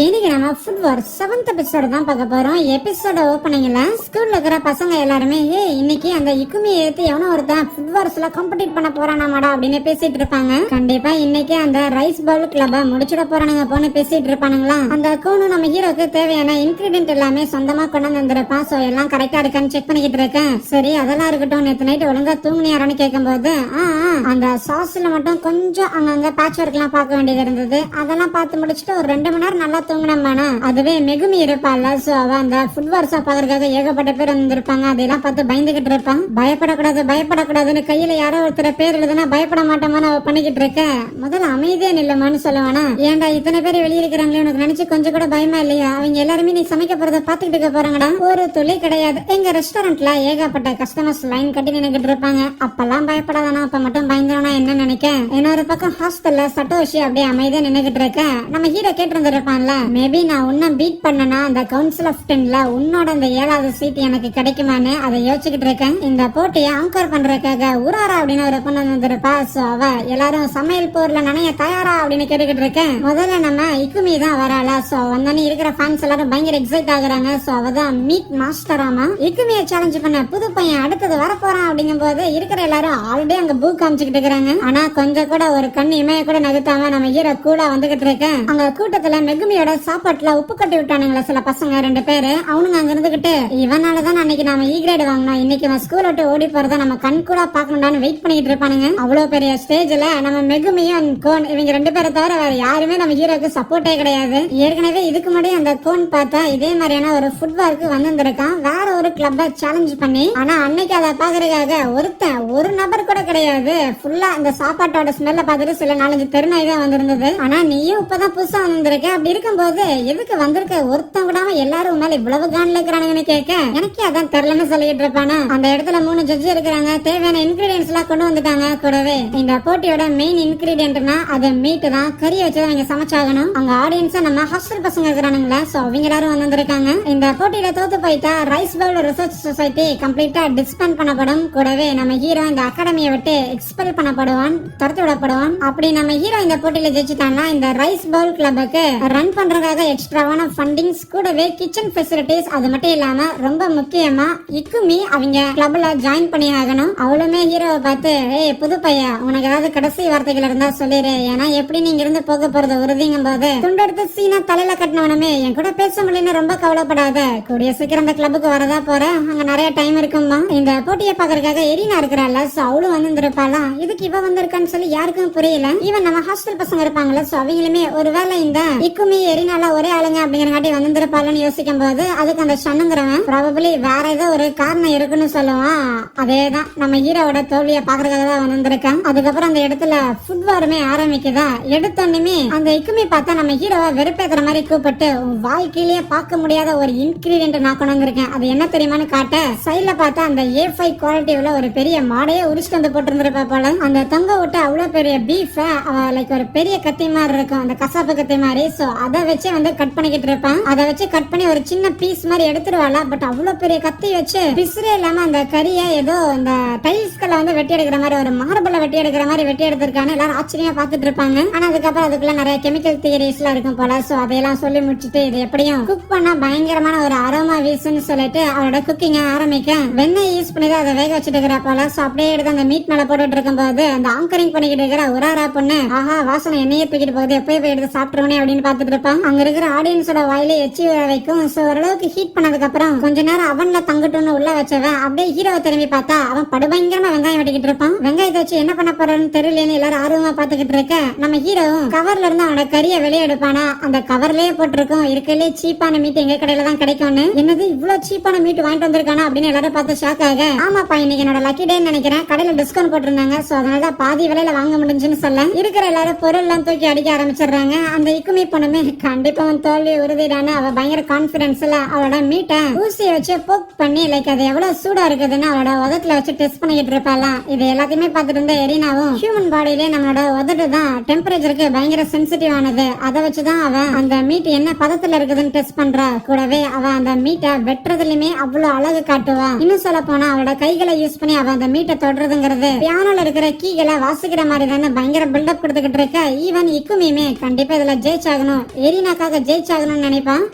இன்னைக்கு நம்ம ஃபுட் வார் 7th episode தான் பார்க்க போறோம். எபிசோட ஓபனிங்ல ஸ்கூல்ல இருக்கிற பசங்க எல்லாருமே இன்னைக்கு அந்த இக்குமியை ஏத்து எவனோ ஒருத்தன் ஃபுட் வார்ஸ்ல காம்படிட் பண்ண போறானாமாடா அப்படின்னு பேசிட்டு இருப்பாங்க. கண்டிப்பா இன்னைக்கு அந்த ரைஸ் பவுல் கிளப்ப முடிச்சிட போறானுங்க போன்னு பேசிட்டு இருப்பானுங்களா. அந்த கோனு நம்ம ஹீரோக்கு தேவையான இன்கிரிடியன்ட் எல்லாமே சொந்தமா கொண்டு வந்திருப்பான். சோ எல்லாம் கரெக்டா இருக்கான்னு செக் பண்ணிக்கிட்டு இருக்கேன். சரி அதெல்லாம் இருக்கட்டும், நேத்து நைட் ஒழுங்கா தூங்குனியாரான்னு கேட்கும் போது அந்த சாஸ்ல மட்டும் கொஞ்சம் அங்கங்க பேட்ச் ஒர்க் எல்லாம் பார்க்க வேண்டியது இருந்தது. அதெல்லாம் பார்த்து முடிச்சுட்டு ஒரு 2 மணி நேரம் நல்லா தூங்கினோம்னா அதுவே மெகுமி இருப்பாள். சோ அவ அந்த ஃபுட் வார்ஸா பாக்குறதுக்காக ஏகப்பட்ட பேர் வந்திருப்பாங்க. அதெல்லாம் பார்த்து பயந்துகிட்டு இருப்பான். பயப்படக்கூடாதுன்னு கையில யாரோ ஒருத்தர பேர் எழுதுனா பயப்பட மாட்டோமான்னு அவ பண்ணிக்கிட்டு இருக்க. முதல்ல அமைதியா நில்லமான்னு சொல்லுவானா. ஏன்டா இத்தனை பேர் வெளியிருக்கிறாங்களே, உனக்கு நினைச்சு கொஞ்சம் கூட பயமா இல்லையா? அவங்க எல்லாருமே நீ சமைக்க போறத பாத்துக்கிட்டு இருக்க போறாங்கடா. ஒரு துளி கிடையாது. எங்க ரெஸ்டாரண்ட்ல ஏகப்பட்ட கஸ்டமர்ஸ் லைன் கட்டி நினைக்கிட்டு இருப்பாங்க. அப்பெல்லாம் பயப்படாதானா, அப்ப மட்டும் பயந்துனா என்ன நினைக்க. இன்னொரு பக்கம் ஹாஸ்டல்ல சட்டோஷி அப்படியே அமைதியா நினைக்கிட்டு இருக்க. நம்ம ஹீரோ கேட்டிருந்திருப்பான்ல, மேபி நான் உன்ன பீட் பண்ணனா அந்த கவுன்சில் ஆஃப் 10ல உன்னோட அந்த 7வது சீட் எனக்கு கிடைக்குமான்னு அதை யோசிச்சுக்கிட்டு இருக்கேன். இந்த போட்டியை ஆங்கர் பண்றதுக்காக உராரா அப்படின்னு ஒரு பொண்ணு வந்திருப்பா. சோ அவ எல்லாரும் சமையல் போர்ல நனைய தயாரா அப்படின்னு கேட்டுக்கிட்டு இருக்கேன். முதல்ல நம்ம இக்குமி தான் வராள. சோ வந்தோன்னு இருக்கிற ஃபேன்ஸ் எல்லாரும் பயங்கர எக்ஸைட் ஆகுறாங்க. சோ அவதான் மீட் மாஸ்டராமா. இக்குமியை சேலஞ்ச் பண்ண புது பையன் அடுத்தது வரப்போறான் அப்படிங்கும் போது இருக்கிற எல்லாரும் ஆல்ரெடி அங்க பூ காமிச்சுக்கிட்டு இருக்காங்க. ஆனா கொஞ்சம் கூட ஒரு கண்ணு இமைய கூட நகர்த்தாம நம்ம ஹீரோ கூட வந்துகிட்டு இருக்கேன். அங்க கூட்டத்துல மெகுமியோட சாப்பாட்டுல உப்பு கட்டி விட்டானுங்களா சில பசங்க 2 பேரு. அவனுங்க அங்க இருந்துகிட்டு இவனாலதான் அன்னைக்கு நாம E கிரேட் வாங்கினோம், இன்னைக்கு அவன் ஸ்கூல் விட்டு ஓடி போறத நம்ம கண் கூட பாக்கணும்னு வெயிட் பண்ணிட்டு இருப்பானுங்க. அவ்வளவு பெரிய ஸ்டேஜ்ல நம்ம மெகுமியும் கோன் இவங்க 2 பேரை தவிர வேற யாருமே நம்ம ஹீரோக்கு சப்போர்ட்டே கிடையாது. ஏற்கனவே இதுக்கு முன்னாடி அந்த கோன் பார்த்தா இதே மாதிரியான ஒரு ஃபுட் வார்க்கு வந்திருக்கான் வேற ஒரு கிளப்ப சேலஞ்ச் பண்ணி. ஆனா அன்னைக்கு அதை பாக்குறதுக்காக ஒரு நபர் கூட கிடையாது. ஃபுல்லா அந்த சாப்பாட்டோட ஸ்மெல்ல பார்த்துட்டு சில 4-5 தெருநாய் தான் வந்திருந்தது. ஆனா நீயும் இப்பதான் புதுசா வந்திருக்க. அப்படி இருக்கும்போது எதுக்கு வந்திருக்க ஒருத்தன் விடாம எல்லாரும் மேல இவ்வளவு கான்ல இருக்கிறானுங்கன்னு கேட்க எனக்கே அதான் தெரியலன்னு சொல்லிட்டு இருப்பானா. அந்த இடத்துல 3 ஜட்ஜ் இருக்கிறாங்க. தேவையான இன்கிரீடியன்ஸ் எல்லாம் கொண்டு வந்துட்டாங்க. கூடவே இந்த போட்டியோட மெயின் இன்கிரீடியன்ட்னா அது மீட் தான். கறி வச்சுதான் அவங்க சமைச்சாகணும். அங்க ஆடியன்ஸா நம்ம ஹாஸ்டல் பசங்க இருக்கிறானுங்களா. சோ அவங்க எல்லாரும் வந்திருக்காங்க. இந்த போட்டியில தோத்து போயிட்டா ரைஸ் பவுல் ரிசர்ச் சொசைட்டி கம்ப்ளீட்டா டிஸ்பேண்ட் பண்ணப்படும். கூடவே நம்ம ஹீரோ இந்த அகாடமியை விட்டு எக்ஸ்பெல் பண்ணப்படுவான், துரத்து விடப்படுவான். அப்படி நம்ம ஹீரோ இந்த போட்டியில ஜெயிச்சுட்டான்னா இந்த ரைஸ் பவுல் கிளப்புக்கு ரன் பண்றதுக்காக எக்ஸ்ட்ராவான ஃபண்டிங்ஸ் கூடவே கிச்சன் ஃபெசிலிட்டிஸ், அது மட்டும் இல்லாம ரொம்ப முக்கியமா இக்குமி அவங்க கிளப்ல ஜாயின் பண்ணி ஆகணும். அவளுமே ஹீரோவை பார்த்து புது பையன் உனக்கு ஏதாவது கடைசி வார்த்தைகள் இருந்தா சொல்லிடு, ஏன்னா எப்படி நீங்க இருந்து போக போறது உறுதிங்கும் போது துண்டெடுத்து சீனா தலையில கட்டினவனமே என் கூட பேச முடியலன்னு ரொம்ப கவலைப்படாத, கூடிய சீக்கிரம் அந்த கிளப்புக்கு வரதா போற, அங்க நிறைய டைம் இருக்குமா. இந்த போட்டியை பாக்குறதுக்காக எரினா இருக்கிறாள். சோ அவளும் வந்திருப்பாளா. இதுக்கு இவ வந்திருக்கான்னு சொல்லி யாருக்கும் புரியல. ஈவன் நம்ம ஹாஸ்டல் பசங்க இருப்பாங்கல்ல, சோ அவங்களுமே ஒருவேளை இந்த இக்குமி எரினால ஒரே ஆளுங்க அப்படிங்கிறங்காட்டி வந்திருப்பாள்னு யோசிக்கும் போது அதுக்கு அந்த ஷண்ணுங்கிறவன் ப்ராபபிலி வேற ஏதோ ஒரு காரணம் இருக்குன்னு சொல்லுவான். அதேதான் நம்ம ஹீரோவோட தோல்வியை பாக்குறதுக்காக தான் வந்திருக்கான். அதுக்கப்புறம் அந்த இடத்துல ஃபுட் வாருமே ஆரம்பிக்குதா. எடுத்தோன்னுமே அந்த இக்குமி பார்த்தா நம்ம ஹீரோவை வெறுப்பேத்துற மாதிரி கூப்பிட்டு வாழ்க்கையிலேயே பார்க்க முடியாத ஒரு இன்கிரீடியன்ட் நான் கொண்டு வந்திருக்கேன், அது என்ன தெரியுமான்னு காட்ட சைட்ல பார்த்தா அந்த A5 குவாலிட்டி உள்ள ஒரு பெரிய மாடையே உரிச்சுட்டு வந்து போட்டிருந்திருப்பா போல. அந்த தொங்க விட்டு அவ்வளவு பெரிய பீஃப் லைக் ஒரு பெரிய கத்தி மாதிரி இருக்கும், அந்த கசாப்பு கத்தி மாதிரி. சோ அதை வச்சு வந்து கட் பண்ணிக்கிட்டு இருப்பான். அதை வச்சு கட் பண்ணி ஒரு சின்ன பீஸ் மாதிரி எடுத்துருவாளா. பட் அவ்வளவு பெரிய கத்தி வச்சு பிசுறே இல்லாம அந்த கறிய ஏதோ இந்த டைல்ஸ்களை வந்து வெட்டி எடுக்கிற மாதிரி ஒரு மார்பிள வெட்டி எடுக்கிற மாதிரி வெட்டி எடுத்திருக்காங்க. எல்லாரும் ஆச்சரியமா பாத்துட்டு இருப்பாங்க. ஆனா அதுக்கப்புறம் அதுக்குள்ள நிறைய கெமிக்கல் தியரிஸ் எல்லாம் இருக்கும் போல. சோ அதையெல்லாம் சொல்லி முடிச்சுட்டு இது எப்படியும் குக் பண்ணா பயங்கரமான ஒரு அரோமா வீசுன்னு சொல்லிட்டு அவரோட குக்கிங் ஆரம்பிக்க வெண்ணெய் யூஸ் பண்ணி அதை வேக வச்சுட்டு இருக்கிற போல. சோ அப்படியே எடுத்து அந்த மீட் மேல போட்டுட்டு இருக்கும் போது அந்த ஆங்கரிங் பண்ணிக்கிட்டு இருக்கிற உராரா பொண்ணு ஆஹா வாசனை எண்ணெயே தூக்கிட்டு போகுது, எப்பயே போய் எடுத்து சாப்பிட்டுருவனே அப்படின்னு பாத்துட்டு இருப்பான். அங்க இருக்கிற ஆடியன்ஸோட வாயில எச்சி வைக்கும். சோ ஓரளவுக்கு ஹீட் பண்ணதுக்கு அப்புறம் கொஞ்ச நேரம் அவன்ல தங்கட்டும்னு உள்ள வச்சவன் அப்படியே ஹீரோவை திரும்பி பார்த்தா அவன் படுபயங்கரமா வெங்காயம் வெட்டிக்கிட்டு இருப்பான். வெங்காயத்தை வச்சு என்ன பண்ண போறன்னு தெரியலன்னு எல்லாரும் ஆர்வமா பாத்துக்கிட்டு இருக்க நம்ம ஹீரோவும் கவர்ல இருந்து அவனோட கறியை வெளியே எடுப்பானா. அந்த கவர்லயே போட்டிருக்கும் இருக்கலே சீப்பான மீட் எங்க கடையில தான் கிடைக்கும்னு. என்னது இவ்வளவு சீப்பான மீட் வாங்கிட்டு வந்திருக்கானா அப்படின்னு எல்லாரும் பார்த்து ஷாக் ஆக ஆமாப்பா இன்னைக்கு என்னோட லக்கி டேன்னு நினைக்கிறேன், கடையில டிஸ்கவுண்ட் போட்டிருந்தாங்க. சோ அதனாலதான் பாதி விலையில வாங்க முடிஞ்சுன்னு சொல்ல இருக்கிற எல்லாரும் பொருள் எல்லாம் தூக்கி அடிக்க ஆரம்பிச்சிடுறாங்க. அந்த இக்குமி பொண்ணுமே கண்டிப்பா தோல்வி உறுதிடான அவ பயங்கர கான்பிடன்ஸ்ல அவளோட மீட்டை ஊசியை வச்சு போக் பண்ணி லைக் அது எவ்வளவு சூடா இருக்குதுன்னு அவளோட உதட்டுல வச்சு டெஸ்ட் பண்ணிக்கிட்டு இருப்பாளாம். இது எல்லாத்தையுமே பார்த்துட்டு இருந்த எரினாவும் ஹியூமன் பாடியிலே நம்மளோட உதட்டு தான் டெம்பரேச்சருக்கு பயங்கர சென்சிட்டிவ் ஆனது, அதை வச்சுதான் அவன் அந்த மீட் என்ன பதத்துல இருக்குதுன்னு டெஸ்ட் பண்றா. கூடவே அவ அந்த மீட்டை வெட்டுறதுலயுமே அவ்வளவு அழகு காட்டுவா. இன்னும் சொல்ல போனா அவளோட கைகளை யூஸ் பண்ணி அவ அந்த மீட்டை தொடுறதுங்கிறது பியானோல இருக்கிற கீகளை வாசிக்கிற மாதிரி தானே பயங்கர பில்டப் கொடுத்துக்கிட்டு இருக்க. ஈவன் இக்குமியுமே கண்டிப்பா இதுல ஜெயிச்சாகணும், எரினாக்காக ஜெயிச்சாகணும்னு நினைப்பான்.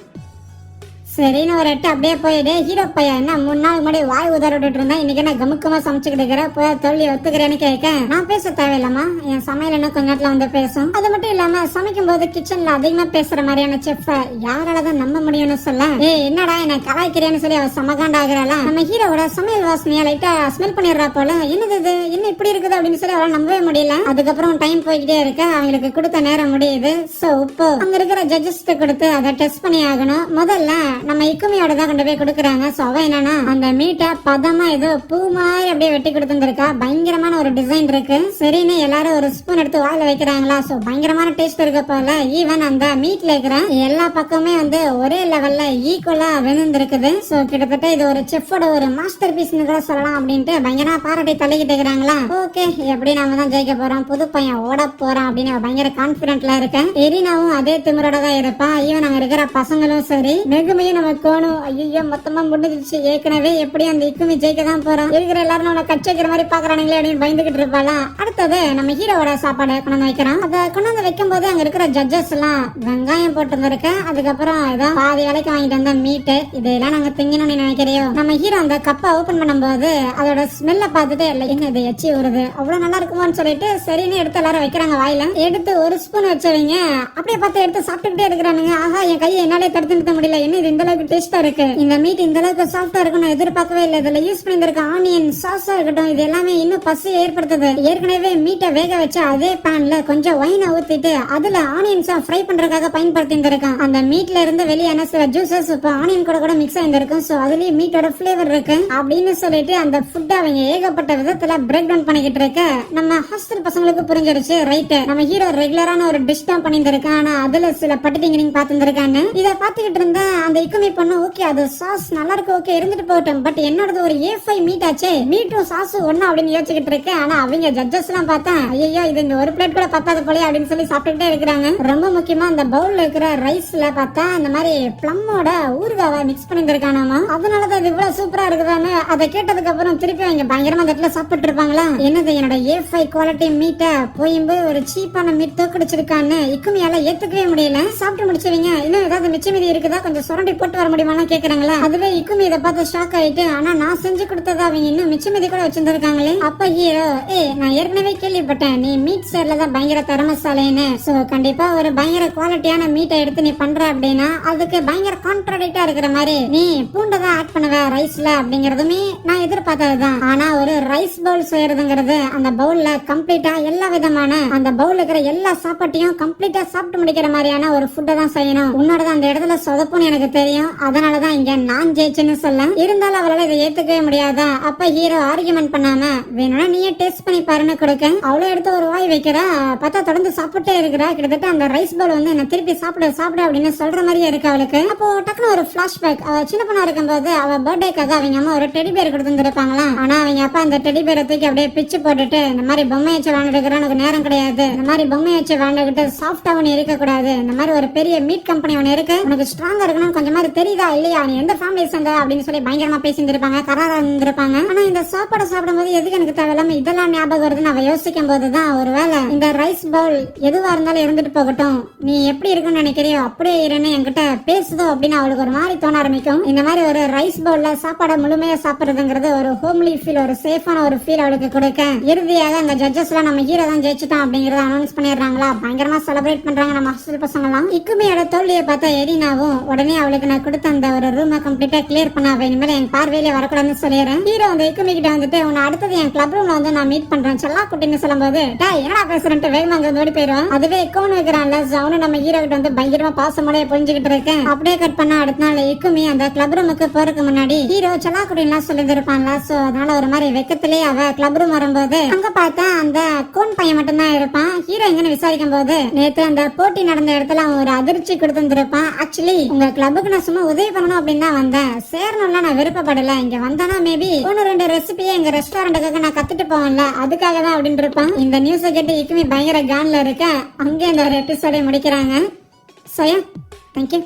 சரின்னு ஒரு எட்டு அப்படியே போயிடு. ஹீரோ பையன் என்ன 3 நாள் முன்னாடி வாய் உதார விட்டுட்டு இருந்தா, இன்னைக்கு என்ன கமுக்கமா சமைச்சுக்கிட்டு இருக்கிற, போய் தொழில் ஒத்துக்கிறேன்னு கேட்க, நான் பேச தேவையில்லாமா, என் சமையல் என்ன கொஞ்ச நேரத்துல வந்து பேசும். அது மட்டும் இல்லாம சமைக்கும் போது கிச்சன்ல அதிகமா பேசுற மாதிரியான செஃப் யாராலதான் நம்ப முடியும்னு சொல்ல, என்னடா என்ன கலாய்க்கிறேன்னு சொல்லி அவ சமகாண்டாகிறாளா. நம்ம ஹீரோவோட சமையல் வாசனையா லைட்டா ஸ்மெல் பண்ணிடுறா போல. என்னது இது, என்ன இப்படி இருக்குது அப்படின்னு சொல்லி அவளால் நம்பவே முடியல. அதுக்கப்புறம் டைம் போய்கிட்டே இருக்க, அவங்களுக்கு கொடுத்த நேரம் முடியுது. சோ இப்போ அங்க இருக்கிற ஜட்ஜஸ் கொடுத்து அதை டெஸ்ட் பண்ணி ஆகணும். முதல்ல நம்ம இக்குமியோட தான் கொண்டு போய் கொடுக்குறாங்க. சோ அவ என்னன்னா அந்த மீட்டை பதமா ஏதோ பூ மாதிரி அப்படியே வெட்டி கொடுத்துருக்கா. பயங்கரமான ஒரு டிசைன் இருக்கு. சரின்னு எல்லாரும் ஒரு ஸ்பூன் எடுத்து வாயில வைக்கிறாங்களா. சோ பயங்கரமான டேஸ்ட் இருக்க போல. ஈவன் அந்த மீட்ல இருக்கிற எல்லா பக்கமே வந்து ஒரே லெவல்ல ஈக்குவலா வெந்திருக்குது. சோ கிட்டத்தட்ட இது ஒரு செஃபோட ஒரு மாஸ்டர் பீஸ்னு கூட சொல்லலாம் அப்படின்ட்டு பயங்கரமா பாராட்டி தள்ளிக்கிட்டு இருக்கிறாங்களா. ஓகே, எப்படி நாம தான் ஜெயிக்க போறோம், புது பையன் ஓட போறான் அப்படின்னு பயங்கர கான்பிடென்ட்ல இருக்கேன். எரினாவும் அதே திமிரோட தான் இருப்பான். ஈவன் அங்க இருக்கிற பசங்களும் சரி. மெகுமையும் நம்ம கோணும். ஐயோ மொத்தமா முடிஞ்சிருச்சு. ஏற்கனவே எப்படி அந்த இக்குமி ஜெயிக்க தான் போறோம், இருக்கிற எல்லாரும் நம்மள கட்சி வைக்கிற மாதிரி பாக்குறானுங்களே அப்படின்னு பயந்துகிட்டு இருப்பாளா. அடுத்தது நம்ம ஹீரோவோட சாப்பாடு கொண்டாந்து வைக்கிறான். அதை கொண்டாந்து வைக்கும் போது அங்க இருக்கிற ஜட்ஜஸ் எல்லாம் வெங்காயம் போட்டு இருந்திருக்க. அதுக்கப்புறம் ஏதோ பாதி விலைக்கு வாங்கிட்டு வந்த மீட்டு இதெல்லாம் நாங்க திங்கணும்னு நினைக்கிறியோ. நம்ம ஹீரோ அந்த கப்பை ஓபன் பண்ணும்போது அதோட ஸ்மெல்ல பார்த்துட்டு என்ன இது எச்சி வருது, அவ்வளவு நல்லா இருக்குமோன்னு சொல்லிட்டு சரின்னு எடுத்து எல்லாரும் வைக்கிறாங்க வாயில. எடுத்து ஒரு ஸ்பூன் வச்சவங்க அப்படியே பார்த்து எடுத்து சாப்பிட்டுக்கிட்டே இருக்கிறானுங்க. ஆஹா, என் கையை என்னாலே தடுத்து நிறுத்த முடியல, என்ன இது இந்த அளவுக்கு டேஸ்டா இருக்கு, இந்த மீட் இந்த அளவுக்கு சாஃப்டா இருக்கும் நான் எதிர்பார்க்கவே இல்லை. இதுல யூஸ் பண்ணிருக்க ஆனியன் சாஸா இருக்கட்டும், இது எல்லாமே இன்னும் பசி ஏற்படுத்துது. ஏற்கனவே மீட்டை வேக வச்ச அதே பேன்ல கொஞ்சம் ஒயினை ஊத்திட்டு அதுல ஆனியன்ஸா ஃப்ரை பண்றதுக்காக பயன்படுத்தி இருந்திருக்கான். அந்த மீட்ல இருந்து வெளியான சில ஜூசஸ் இப்ப ஆனியன் கூட மிக்ஸ் ஆயிருக்கும். சோ அதுலயே மீட்டோட பிளேவர் இருக்கு அப்படின்னு சொல்லிட்டு அந்த ஃபுட் அவங்க ஏகப்பட்ட விதத்துல பிரேக் டவுன் பண்ணிக்கிட்டு இருக்க நம்ம ஹாஸ்டல் பசங்களுக்கு புரிஞ்சிருச்சு. ரைட், நம்ம ஹீரோ ரெகுலரான ஒரு டிஷ் தான் பண்ணிருக்கான். ஆனா அதுல சில பட்டிங்க பாத்துருக்கான்னு இதை பாத்துக்கிட்டு இருந்தா அந்த இக்குமி பண்ண ஓகே அது சாஸ் நல்லா இருக்கு, ஓகே இருந்துட்டு போகட்டும். பட் என்னோட ஒரு A5 மீட் ஆச்சே, மீட்டும் சாஸ் ஒண்ணு அப்படின்னு யோசிச்சுக்கிட்டு இருக்கேன். ஆனா அவங்க ஜட்ஜஸ் எல்லாம் பார்த்தா ஐயோ இது இந்த ஒரு பிளேட் கூட பத்தாது போல அப்படின்னு சொல்லி சாப்பிட்டுக்கிட்டே இருக்கிறாங்க. ரொம்ப முக்கியமா அந்த பவுல்ல இருக்கிற ரைஸ்ல பார்த்தா அந்த மாதிரி பிளம்மோட ஊறுகாவை மிக்ஸ் பண்ணிருக்கானாமா. அதனாலதான் இது இவ்வளவு சூப்பரா இருக்குதான்னு அதை கேட்டதுக்கு அப்புறம் திருப்பி அவங்க பயங்கரமா அந்த இடத்துல சாப்பிட்டு இருப்பாங்களா. என்னது என்னோட A5 குவாலிட்டி மீட்டை போயும்போது ஒரு சீப்பான மீட் தோக்கடிச்சிருக்கான்னு இக்குமியால ஏத்துக்கவே முடியல. சாப்பிட்டு முடிச்சவங்க இன்னும் ஏதாவது மிச்ச மீதி இருக்குதா கொஞ்சம் சுரண்டி போட்டு வர முடியுமா கேக்குறாங்களா. அதுவே இக்குமி இதை பார்த்து ஷாக் ஆயிட்டு ஆனா நான் செஞ்சு கொடுத்ததா அவங்க இன்னும் மிச்ச மீதி கூட வச்சிருந்திருக்காங்களே. அப்ப ஹீரோ நான் ஏற்கனவே கேள்விப்பட்டேன் நீ மீட் சேர்ல தான் பயங்கர திறமசாலைன்னு. சோ கண்டிப்பா ஒரு பயங்கர குவாலிட்டியான மீட்டை எடுத்து நீ பண்ற அப்படின்னா அதுக்கு பயங்கர கான்ட்ராடிக்டா இருக்கிற மாதிரி நீ பூண்டை தான் ஆட் பண்ணுவ ரைஸ்ல அப்படிங்கறதுமே நான் எதிர்பார்த்ததுதான். ஆனா ஒரு ரைஸ் பவுல் செய்யறதுங்கிறது அந்த பவுல்ல கம்ப்ளீட்டா எல்லா விதமான அந்த பவுல் இருக்கிற எல்லா சாப்பாட்டையும் கம்ப்ளீட்டா சாப்பிட்டு முடிக்கிற மாதிரியான ஒரு ஃபுட்டை தான் செய்யணும். உன்னோட அந்த இடத்துல சொதப்புன்னு எனக்கு தெரியும், அதனாலதான் இங்க நான் ஜெயிச்சுன்னு சொல்ல. இருந்தாலும் அவளால இதை ஏத்துக்கவே முடியாதா. அப்ப ஹீரோ ஆர்குமெண்ட் பண்ணாம வேணும்னா நீயே டேஸ்ட் பண்ணி பாருன்னு கொடுக்க அவ்வளவு எடுத்து ஒரு வாய் வைக்கிறா. பார்த்தா தொடர்ந்து சாப்பிட்டே இருக்கிறா. கிட்டத்தட்ட அந்த ரைஸ் பவுல் வந்து என்ன திருப்பி சாப்பிடு அப்படின்னு சொல்ற மாதிரியே இருக்கு அவளுக்கு. அப்போ டக்குனு ஒரு பிளாஷ்பேக், அவ சின்ன பொண்ணா இருக்கும்போது அவ பர்த்டேக்காக அவங்க அம்மா ஒரு டெடி பேர் கொடுத்துருப்பாங்களா. ஆனா அவங்க அப்பா அந்த டெடி பேரை தூக்கி அப்படியே பிச்சு போட்டுட்டு இந்த மாதிரி பொம்மை வச்சு வாழ்ந்துருக்கிற உனக்கு நேரம் கிடையாது, இந்த மாதிரி பொம்மை வச்சு வாழ்ந்துகிட்டு சாஃப்டா ஒண்ணு இருக்க கூடாது, இந்த மாதிரி ஒரு பெரிய மீட் கம்பெனி ஒண்ணு இருக்கு, உனக்கு ஸ்ட்ராங்கா இருக்கணும் கொஞ்சம் மாதிரி தெரியுதா இல்லையா, நீ எந்த ஃபேமிலி சேர்ந்த அப்படின்னு சொல்லி பயங்கரமா பேசியிருப்பாங்க, கராரா இருந்திருப்பாங்க. ஆனா இந்த சாப்பாடு சாப்பிடும் போது எதுக்கு எனக்கு தேவையில்லாம இதெல்லாம் ஞாபகம் வருதுன்னு அவ யோசிக்கும் போதுதான் ஒருவேளை இந்த ரைஸ் பவுல் எதுவா இருந்தாலும் இருந்துட்டு போகட்டும், நீ எப்படி இருக்குன்னு நினைக்கிறியோ அப்படியே இருன்னு என்கிட்ட பேசுதோ அப்படின்னு அவளுக்கு ஒரு மாதிரி தோண ஆரம்பிக்கும். இந்த மாதிரி ஒரு ரைஸ் பவுல்ல சாப்பாடை முழுமையா சாப்பிடுறதுங்கிறது ஒரு ஹோம்லி ஃபீல், ஒரு சேஃபான ஒரு ஃபீல் அவளுக்கு கொடுக்க இறுதியாக அந்த ஜட்ஜஸ் எல்லாம் நம்ம ஹீரோ தான் ஜெயிச்சுட்டோம் அப்படிங்கறத அனௌன்ஸ் பண்ணிடுறாங்களா. பயங்கரமா செலிப்ரேட் பண்றாங்க நம்ம ஹாஸ்டல் பசங்க எல்லாம். இக்குமியோட தோல்வியை பார்த்தா எரினாவும் உடனே அவளுக்கு நான் கொடுத்த அந்த ஒரு ரூமை கம்ப்ளீட்டா கிளியர் பண்ண இனிமேல் என் பார்வையில வரக்கூடாதுன்னு சொல்லிடுறேன். ஹீரோ அந்த இக்குமி கிட்ட வந்துட்டு உன்னை அடுத்தது என் கிளப் ரூம்ல வந்து நான் மீட் பண்றேன் செல்லா குட்டின்னு சொல்லும்போது என்னடா பேசுறேன் வேகமா அங்க ஓடி போயிடும். அதுவே கோன் வைக்கிறான்ல அவனு நம்ம ஹீரோ கிட்ட வந்து பயங்கரமா பாசமோட புரிஞ்சுக்கிட்டு இருக்கேன். அப்படியே கட் பண்ண அடுத்த நாள் இக்குமி அந்த கிளப் ரூமுக்கு போறதுக்கு முன்னாடி ஹீரோ செல்லா குட்டின்லாம் சொல்லியிருப்பான்ல. சோ அதனால ஒரு மாதிரி வெக்கத்திலேயே அவ கிளப் ரூம் வரும்போது அங்க பார்த்தா அந்த கோன் பையன் மட்டும் தான் இருப்பான். ஹீரோ எங்கன்னு விசாரிக்கும் போது நேத்து அந்த போட்டி நடந்த இடத்துல அவன் ஒரு அதிர்ச்சி கொடுத்துருப்பான். ஆக்சுவலி உங்க கிளப்புக்கு நான் சும்மா உதவி பண்ணணும் அப்படின்னு தான் வந்தேன், சேரணும்லாம் நான் விருப்பப்படல, இங்க வந்தானா மேபி 1-2 ரெசிபியை எங்க ரெஸ்டாரண்ட்டுக்கு நான் கத்துட்டு போவேன்ல அதுக்காக தான் அப்படின்னு இருப்பான். இந்த நியூஸை கேட்டு இக்குமி பயங்கர கான்ல இருக்க அங்கே இந்த ஒரு எபிசோட முடிக்கிறாங்க. So thank you.